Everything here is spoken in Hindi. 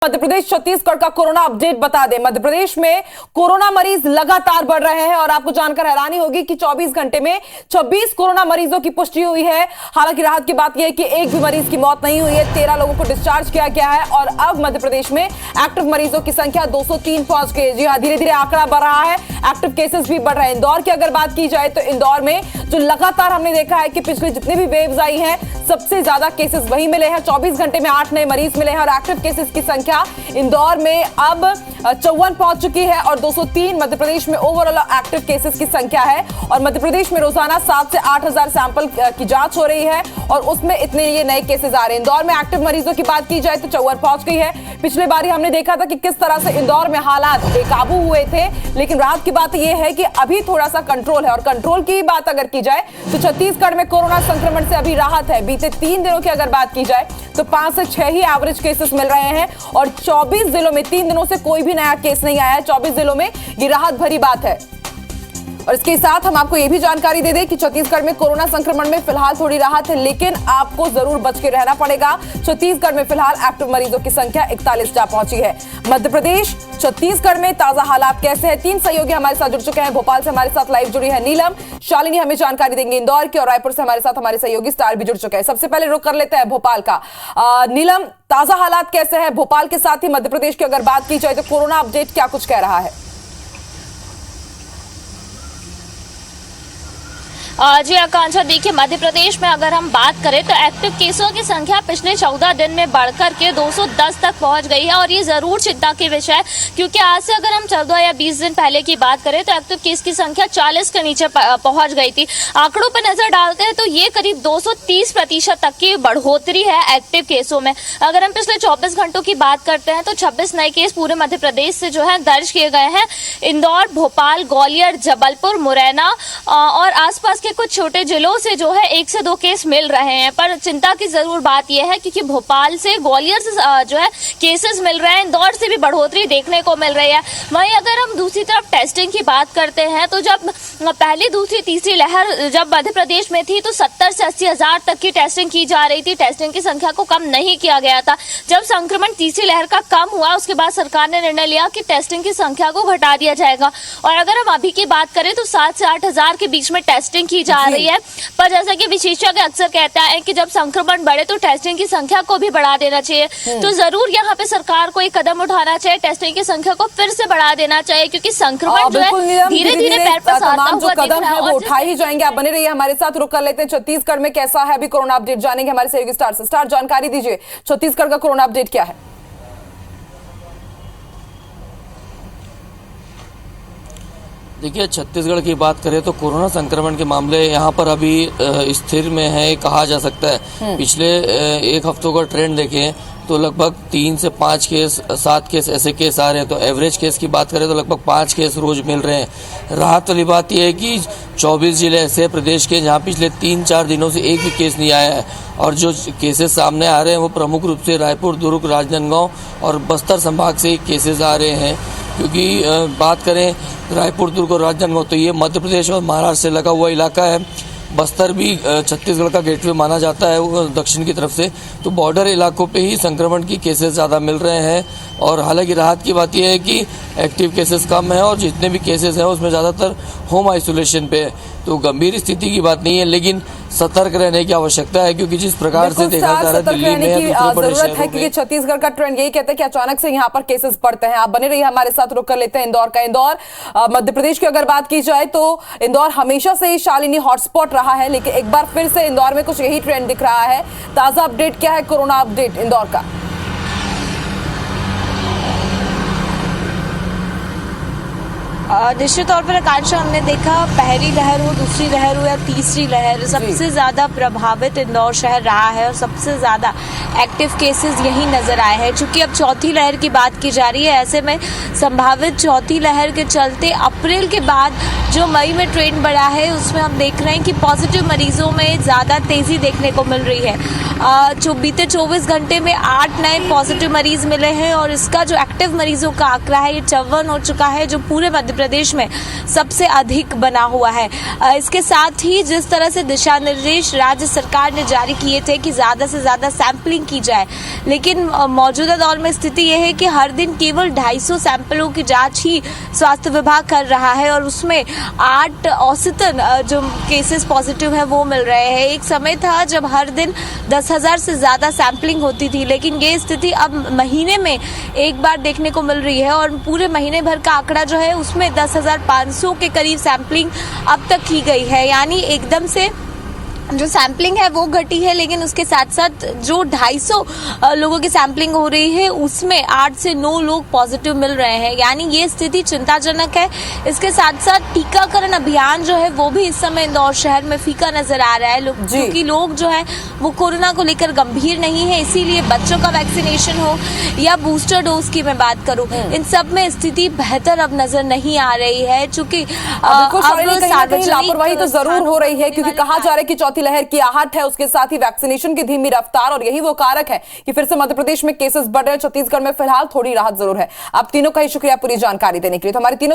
मध्य प्रदेश छत्तीसगढ़ का कोरोना अपडेट बता दें। मध्य प्रदेश में कोरोना मरीज लगातार बढ़ रहे हैं और आपको जानकर हैरानी होगी कि 24 घंटे में 26 कोरोना मरीजों की पुष्टि हुई है। हालांकि राहत की बात यह है कि एक भी मरीज की मौत नहीं हुई है। 13 लोगों को डिस्चार्ज किया गया है और अब मध्य प्रदेश में एक्टिव मरीजों की संख्या 203 पहुंच गई है। जी हां, धीरे धीरे आंकड़ा बढ़ रहा है, एक्टिव केसेस भी बढ़ रहे हैं। इंदौर की अगर बात की जाए तो इंदौर में जो लगातार हमने देखा है कि पिछले जितने भी वेव्स आई हैं सबसे ज्यादा केसेस वही मिले हैं। 24 घंटे में 8 नए मरीज मिले हैं और एक्टिव केसेस की संख्या इंदौर में अब 54 पहुंच चुकी है और 203 मध्य प्रदेश में ओवरऑल एक्टिव केसेस की संख्या है। और मध्य प्रदेश में रोजाना 7 से 8 हजार सैंपल की जांच हो रही है और उसमें इतने ये नए केसेस आ रहे हैं। इंदौर में एक्टिव मरीजों की बात की जाए तो 54 पहुंच गई है। पिछले बार ही हमने देखा था कि किस तरह से इंदौर में हालात बेकाबू हुए थे, लेकिन राहत की बात यह है कि अभी थोड़ा सा कंट्रोल है। और कंट्रोल की बात अगर की जाए तो छत्तीसगढ़ में कोरोना संक्रमण से अभी राहत है। बीते 3 दिनों की अगर बात की जाए तो 5 से 6 ही एवरेज केसेस मिल रहे हैं और 24 जिलों में 3 दिनों से कोई भी नया केस नहीं आया है। 24 जिलों में ये राहत भरी बात है। और इसके साथ हम आपको यह भी जानकारी दे दें कि छत्तीसगढ़ में कोरोना संक्रमण में फिलहाल थोड़ी राहत है, लेकिन आपको जरूर बच के रहना पड़ेगा। छत्तीसगढ़ में फिलहाल एक्टिव मरीजों की संख्या 41 जा पहुंची है। मध्य प्रदेश छत्तीसगढ़ में ताजा हालात कैसे हैं? 3 सहयोगी हमारे साथ जुड़ चुके हैं। भोपाल से हमारे साथ लाइव जुड़ी है नीलम, शालिनी हमें जानकारी देंगे इंदौर की, और रायपुर से हमारे साथ हमारे सहयोगी स्टार भी जुड़ चुके हैं। सबसे पहले रुक कर लेते हैं भोपाल का। नीलम, ताजा हालात कैसे हैं भोपाल के साथ ही मध्य प्रदेश की अगर बात की जाए तो कोरोना अपडेट क्या कुछ कह रहा है? जी आकांक्षा, देखिए मध्य प्रदेश में अगर हम बात करें तो एक्टिव केसों की संख्या पिछले 14 दिन में बढ़कर के 210 तक पहुंच गई है और ये जरूर चिंता की विषय है, क्योंकि आज से अगर हम 14 या 20 दिन पहले की बात करें तो एक्टिव केस की संख्या 40 के नीचे पहुंच गई थी। आंकड़ों पर नजर डालते हैं तो ये करीब 230% तक की बढ़ोतरी है एक्टिव केसों में। अगर हम पिछले 24 घंटों की बात करते हैं तो 26 नए केस पूरे मध्य प्रदेश से जो है दर्ज किए गए हैं। इंदौर, भोपाल, ग्वालियर, जबलपुर, मुरैना और आसपास के कुछ छोटे जिलों से जो है 1 से 2 केस मिल रहे हैं। पर चिंता की जरूर बात यह है क्योंकि भोपाल से, ग्वालियर से जो है केसेस मिल रहे हैं। इंदौर से भी बढ़ोतरी देखने को मिल रही है। वहीं अगर हम दूसरी तरफ टेस्टिंग की बात करते हैं तो जब पहली, दूसरी, तीसरी लहर जब मध्य प्रदेश में थी तो 70 से 80 हजार तक की टेस्टिंग की जा रही थी। टेस्टिंग की संख्या को कम नहीं किया गया था। जब संक्रमण तीसरी लहर का कम हुआ उसके बाद सरकार ने निर्णय लिया कि टेस्टिंग की संख्या को घटा दिया जाएगा और अगर हम अभी की बात करें तो 7 से 8 हजार के बीच में टेस्टिंग की जा रही है। पर जैसा कि विशेषज्ञ अक्सर कहता है कि जब संक्रमण बढ़े तो टेस्टिंग की संख्या को भी बढ़ा देना चाहिए। तो जरूर यहाँ पे सरकार को एक कदम उठाना चाहिए, टेस्टिंग की संख्या को फिर से बढ़ा देना चाहिए, क्योंकि संक्रमण जो है धीरे धीरे पैर पसारता हुआ कदम है वो उठा ही जाएंगे। आप बने रहिए हमारे साथ। रुक कर लेते हैं छत्तीसगढ़ में कैसा है अभी कोरोना अपडेट जानेंगे हमारे सहयोगी स्टार से। स्टार, जानकारी दीजिए छत्तीसगढ़ का कोरोना अपडेट क्या है? देखिए, छत्तीसगढ़ की बात करें तो कोरोना संक्रमण के मामले यहाँ पर अभी स्थिर में है कहा जा सकता है। पिछले 1 हफ्तों का ट्रेंड देखें तो लगभग 3 से 5 केस, 7 केस ऐसे केस आ रहे हैं। तो एवरेज केस की बात करें तो लगभग 5 केस रोज मिल रहे हैं। राहत वाली बात यह है कि 24 जिले ऐसे प्रदेश के जहाँ पिछले 3-4 दिनों से एक भी केस नहीं आया है और जो केसेस सामने आ रहे हैं वो प्रमुख रूप से रायपुर, दुर्ग, राजनांदगांव और बस्तर संभाग से केसेस आ रहे हैं। क्योंकि बात करें रायपुर, दुर्ग और राजनांदगांव तो ये मध्य प्रदेश और महाराष्ट्र से लगा हुआ इलाका है। बस्तर भी छत्तीसगढ़ का गेटवे माना जाता है वो दक्षिण की तरफ से। तो बॉर्डर इलाकों पे ही संक्रमण की केसेस ज़्यादा मिल रहे हैं और हालांकि राहत की बात यह है कि एक्टिव केसेस कम है और जितने भी केसेस हैं उसमें ज़्यादातर होम आइसोलेशन पे है। तो गंभीर स्थिति की बात नहीं है, लेकिन सतर्क रहने की आवश्यकता है क्योंकि जिस प्रकार से देखा जा रहा है दिल्ली में जरूरत है, क्योंकि छत्तीसगढ़ का ट्रेंड यही कहता है कि अचानक से यहाँ पर केसेस बढ़ते हैं। आप बने रहिए हमारे साथ। रुक कर लेते हैं इंदौर का। इंदौर मध्य प्रदेश की अगर बात की जाए तो इंदौर हमेशा से ही शालिनी हॉटस्पॉट रहा है, लेकिन एक बार फिर से इंदौर में कुछ यही ट्रेंड दिख रहा है। ताजा अपडेट क्या है कोरोना अपडेट इंदौर का? निश्चित तौर पर आकांक्षा, हमने देखा पहली लहर हो, दूसरी लहर हो या तीसरी लहर, सबसे ज्यादा प्रभावित इंदौर शहर रहा है और सबसे ज्यादा एक्टिव केसेस यही नजर आए हैं। चूंकि अब चौथी लहर की बात की जा रही है, ऐसे में संभावित चौथी लहर के चलते अप्रैल के बाद जो मई में ट्रेंड बढ़ा है उसमें हम देख रहे हैं कि पॉजिटिव मरीजों में ज्यादा तेजी देखने को मिल रही है। जो बीते 24 घंटे में 8 नए पॉजिटिव मरीज मिले हैं और इसका जो एक्टिव मरीजों का आंकड़ा है ये 54 हो चुका है, जो पूरे मध्य प्रदेश प्रदेश में सबसे अधिक बना हुआ है। इसके साथ ही जिस तरह से दिशा निर्देश राज्य सरकार ने जारी किए थे कि ज्यादा से ज्यादा सैंपलिंग की जाए, लेकिन मौजूदा दौर में स्थिति यह है कि हर दिन केवल 250 सैंपलों की जांच ही स्वास्थ्य विभाग कर रहा है और उसमें 8 औसतन जो केसेस पॉजिटिव है वो मिल रहे हैं। एक समय था जब हर दिन 10,000 से ज्यादा सैंपलिंग होती थी, लेकिन ये स्थिति अब महीने में एक बार देखने को मिल रही है और पूरे महीने भर का आंकड़ा जो है उसमें 10,500 के करीब सैंपलिंग अब तक की गई है। यानी एकदम से जो सैंपलिंग है वो घटी है, लेकिन उसके साथ साथ जो 250 लोगों की सैंपलिंग हो रही है उसमें 8 से 9 लोग पॉजिटिव मिल रहे हैं। यानी ये स्थिति चिंताजनक है। इसके साथ साथ टीकाकरण अभियान जो है वो भी इस समय इंदौर शहर में फीका नजर आ रहा है, क्योंकि लोग जो है वो कोरोना को लेकर गंभीर नहीं है। इसीलिए बच्चों का वैक्सीनेशन हो या बूस्टर डोज की मैं बात करूं, इन सब में स्थिति बेहतर अब नजर नहीं आ रही है। चूंकि लापरवाही तो जरूर हो रही है, क्योंकि कहा जा रहा है कि चौथी लहर की आहट है, उसके साथ ही वैक्सीनेशन की धीमी रफ्तार, और यही वो कारक है कि फिर से मध्य प्रदेश में केसेस बढ़ रहे हैं। छत्तीसगढ़ में फिलहाल थोड़ी राहत जरूर है। आप तीनों का ही शुक्रिया पूरी जानकारी देने के लिए। तो हमारे तीनों